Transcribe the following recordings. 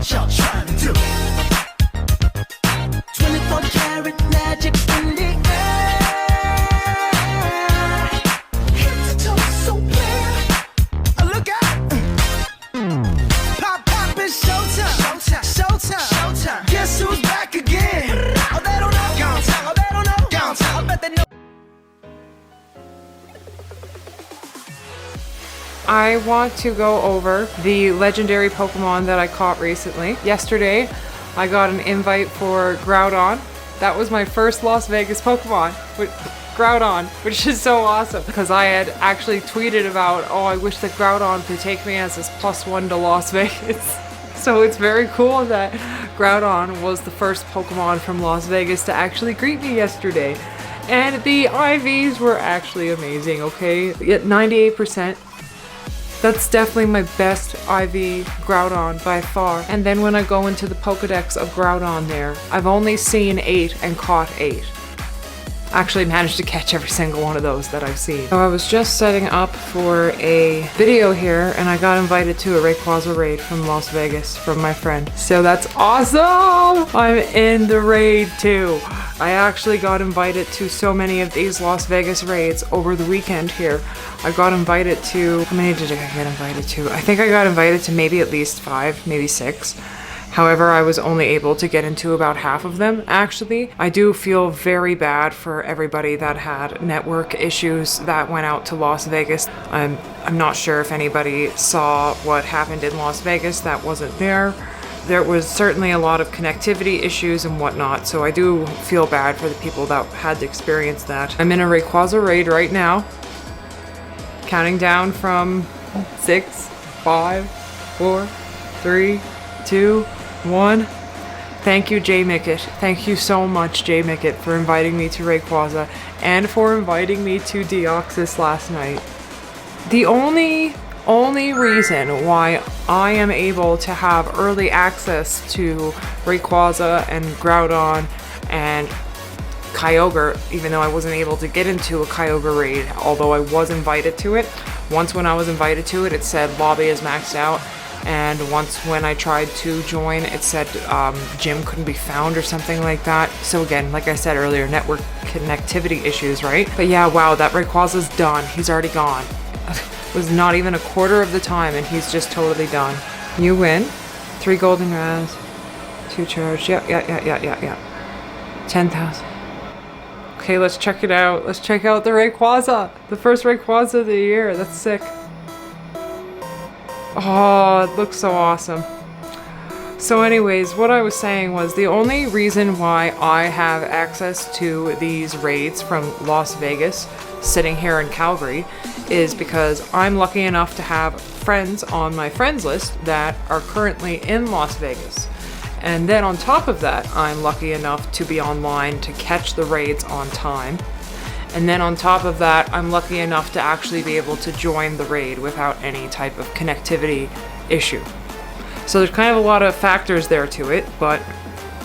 what y'all trying to do? 24 karat magic in the air. Head to toe so clear. Look out! Pop, pop, it's showtime. Showtime, showtime, showtime. Guess who's back again? Oh, they don't know. Gone time. Oh, they don't know. Gone time. I bet they know. I want to go over the legendary Pokemon that I caught recently. Yesterday, I got an invite for Groudon. That was my first Las Vegas Pokemon, Groudon, which is so awesome because I had actually tweeted about, oh, I wish that Groudon could take me as his +1 to Las Vegas. So it's very cool that Groudon was the first Pokemon from Las Vegas to actually greet me yesterday. And the IVs were actually amazing, okay? At 98%. That's definitely my best IV Groudon by far. And then when I go into the Pokedex of Groudon there, I've only seen 8 and caught 8. Actually managed to catch every single one of those that I've seen. So I was just setting up for a video here and I got invited to a Rayquaza raid from Las Vegas from my friend. So that's awesome! I'm in the raid too. I actually got invited to so many of these Las Vegas raids over the weekend here. I got invited to, how many did I get invited to? I think I got invited to maybe at least 5, maybe 6. However, I was only able to get into about half of them, actually. I do feel very bad for everybody that had network issues that went out to Las Vegas. I'm not sure if anybody saw what happened in Las Vegas that wasn't there. There was certainly a lot of connectivity issues and whatnot, so I do feel bad for the people that had to experience that. I'm in a Rayquaza raid right now, counting down from 6, 5, 4, 3, 2, 1. Thank you, Jay Mickett. Thank you so much, Jay Mickett, for inviting me to Rayquaza and for inviting me to Deoxys last night. The only reason why I am able to have early access to Rayquaza and Groudon and Kyogre, even though I wasn't able to get into a Kyogre raid, although I was invited to it. Once when I was invited to it, it said lobby is maxed out. And once when I tried to join, it said gym couldn't be found or something like that. So again, like I said earlier, network connectivity issues, right? But yeah, wow, that Rayquaza's done. He's already gone. It was not even a quarter of the time and he's just totally done. You win. 3 golden razz, 2 charge. Yeah. 10,000. Okay, let's check it out. Let's check out the Rayquaza. The first Rayquaza of the year. That's sick. Oh, it looks so awesome. So anyways, what I was saying was the only reason why I have access to these raids from Las Vegas sitting here in Calgary is because I'm lucky enough to have friends on my friends list that are currently in Las Vegas. And then on top of that, I'm lucky enough to be online to catch the raids on time. And then on top of that, I'm lucky enough to actually be able to join the raid without any type of connectivity issue. So there's kind of a lot of factors there to it, but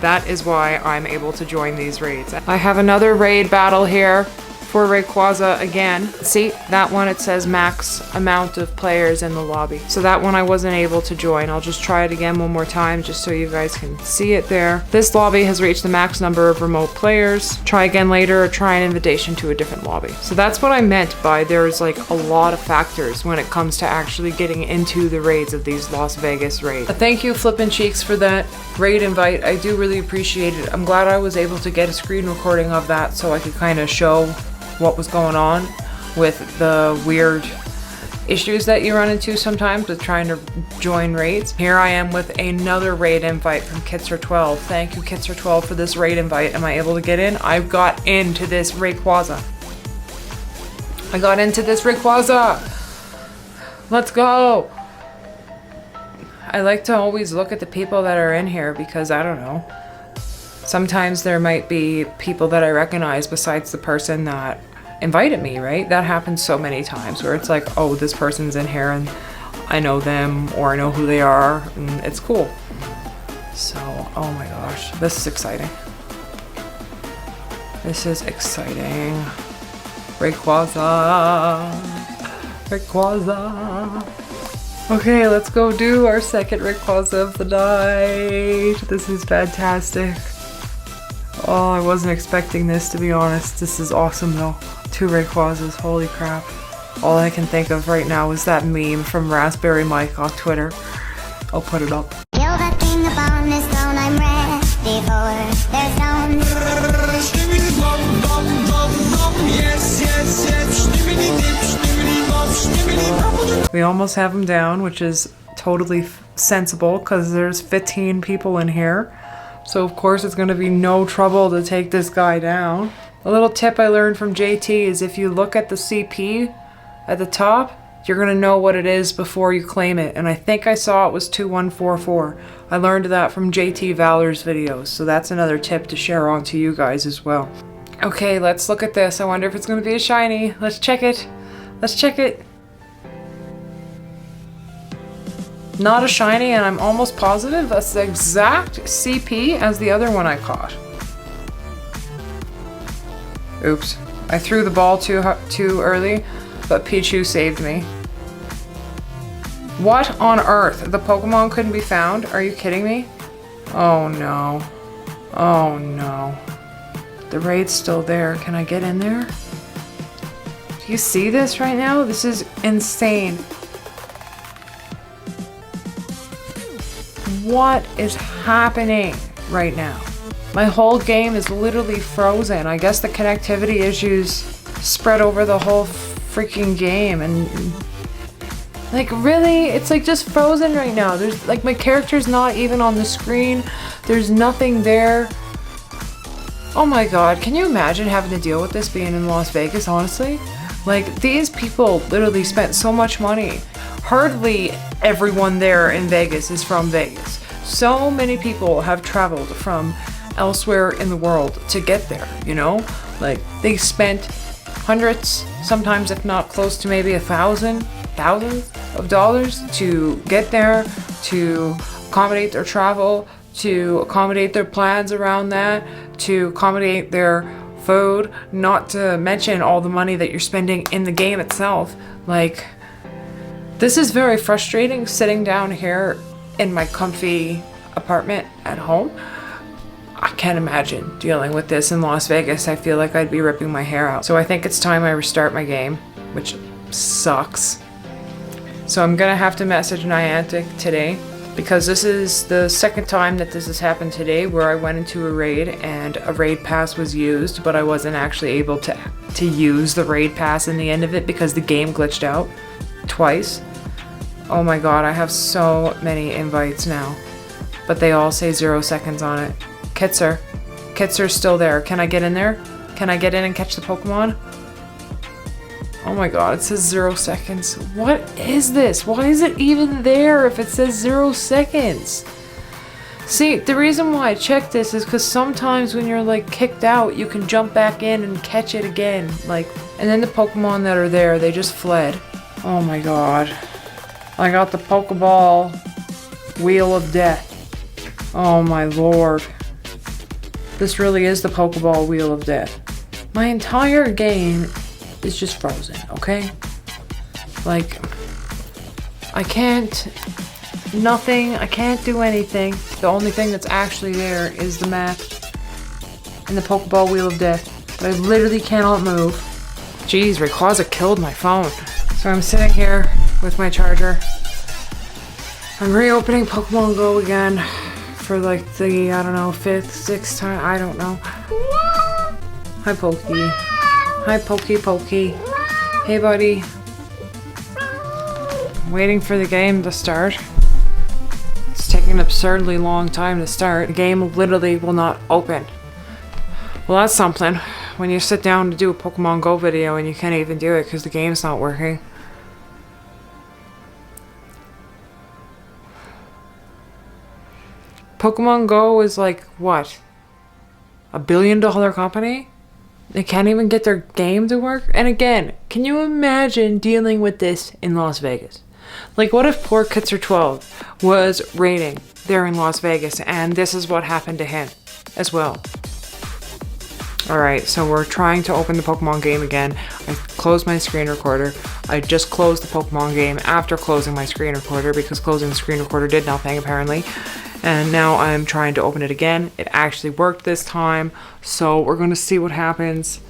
that is why I'm able to join these raids. I have another raid battle here for Rayquaza again. See, that one it says max amount of players in the lobby. So that one I wasn't able to join. I'll just try it again one more time just so you guys can see it there. This lobby has reached the max number of remote players. Try again later or try an invitation to a different lobby. So that's what I meant by there's like a lot of factors when it comes to actually getting into the raids of these Las Vegas raids. Thank you Flippin' Cheeks for that raid invite. I do really appreciate it. I'm glad I was able to get a screen recording of that so I could kind of show what was going on with the weird issues that you run into sometimes with trying to join raids. Here I am with another raid invite from Kitzer12. Thank you Kitzer12 for this raid invite. Am I able to get in? I've got into this Rayquaza. I got into this Rayquaza! Let's go! I like to always look at the people that are in here because I don't know. Sometimes there might be people that I recognize besides the person that invited me, right? That happens so many times where it's like, oh, this person's in here and I know them or I know who they are and it's cool. So, oh my gosh, this is exciting. This is exciting. Rayquaza. Rayquaza. Okay, let's go do our second Rayquaza of the night. This is fantastic. Oh, I wasn't expecting this, to be honest. This is awesome though. 2 Rayquazas, holy crap. All I can think of right now is that meme from Raspberry Mike on Twitter. I'll put it up. Kill the king upon this throne, I'm ready for their stones. We almost have him down, which is totally sensible because there's 15 people in here. So of course it's going to be no trouble to take this guy down. A little tip I learned from JT is if you look at the CP at the top, you're going to know what it is before you claim it. And I think I saw it was 2144. I learned that from JT Valor's videos. So that's another tip to share on to you guys as well. Okay, let's look at this. I wonder if it's going to be a shiny. Let's check it. Let's check it. Not a shiny, and I'm almost positive that's the exact CP as the other one I caught. Oops. I threw the ball too early, but Pichu saved me. What on earth? The Pokemon couldn't be found? Are you kidding me? Oh no. Oh no. The raid's still there. Can I get in there? Do you see this right now? This is insane. What is happening right now? My whole game is literally frozen. I guess the connectivity issues spread over the whole freaking game, and like really, it's like just frozen right now. There's like my character's not even on the screen. There's nothing there. Oh my god, can you imagine having to deal with this being in Las Vegas, honestly? Like, these people literally spent so much money. Hardly everyone there in Vegas is from Vegas. So many people have traveled from elsewhere in the world to get there, you know? Like, they spent hundreds, sometimes if not close to maybe thousands of dollars to get there, to accommodate their travel, to accommodate their plans around that, to accommodate their food, not to mention all the money that you're spending in the game itself. Like, this is very frustrating sitting down here in my comfy apartment at home. I can't imagine dealing with this in Las Vegas. I feel like I'd be ripping my hair out. So I think it's time I restart my game, which sucks. So I'm gonna have to message Niantic today, because this is the second time that this has happened today where I went into a raid and a raid pass was used, but I wasn't actually able to use the raid pass in the end of it because the game glitched out twice. Oh my god, I have so many invites now, but they all say 0 seconds on it. Kitser's still there. Can I get in there? Can I get in and catch the Pokemon? Oh my god, it says 0 seconds. What is this? Why is it even there if it says 0 seconds? See, the reason why I check this is because sometimes when you're like kicked out, you can jump back in and catch it again. Like, and then the Pokemon that are there, they just fled. Oh my god. I got the Pokeball Wheel of Death. Oh my lord. This really is the Pokeball Wheel of Death. My entire game is just frozen, okay? Like, I can't do anything. The only thing that's actually there is the map and the Pokeball Wheel of Death. But I literally cannot move. Jeez, Rayquaza killed my phone. So I'm sitting here with my charger. I'm reopening Pokemon Go again for like the, I don't know, 5th, 6th time, I don't know. Hi, Pokey. Hi, Pokey. Hey, buddy. I'm waiting for the game to start. It's taking an absurdly long time to start. The game literally will not open. Well, that's something. When you sit down to do a Pokemon Go video and you can't even do it because the game's not working. Pokemon Go is like, what? $1 billion company? They can't even get their game to work? And again, can you imagine dealing with this in Las Vegas? Like, what if poor Kitzer 12 was raiding there in Las Vegas and this is what happened to him as well? Alright, so we're trying to open the Pokemon game again. I closed my screen recorder. I just closed the Pokemon game after closing my screen recorder because closing the screen recorder did nothing apparently. And now I'm trying to open it again. It actually worked this time, so we're going to see what happens.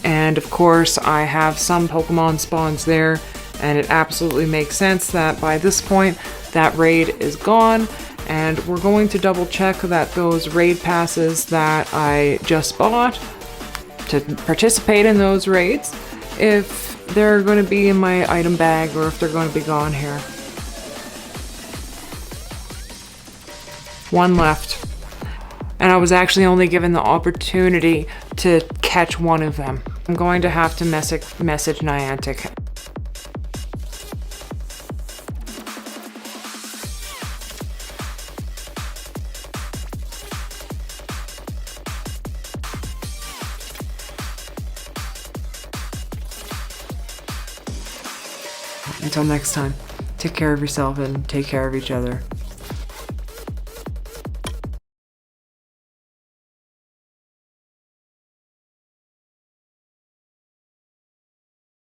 And of course, I have some Pokemon spawns there, and it absolutely makes sense that by this point, that raid is gone. And we're going to double check that those raid passes that I just bought to participate in those raids, if they're going to be in my item bag or if they're going to be gone here. One left. And I was actually only given the opportunity to catch one of them. I'm going to have to message Niantic. Until next time, take care of yourself and take care of each other.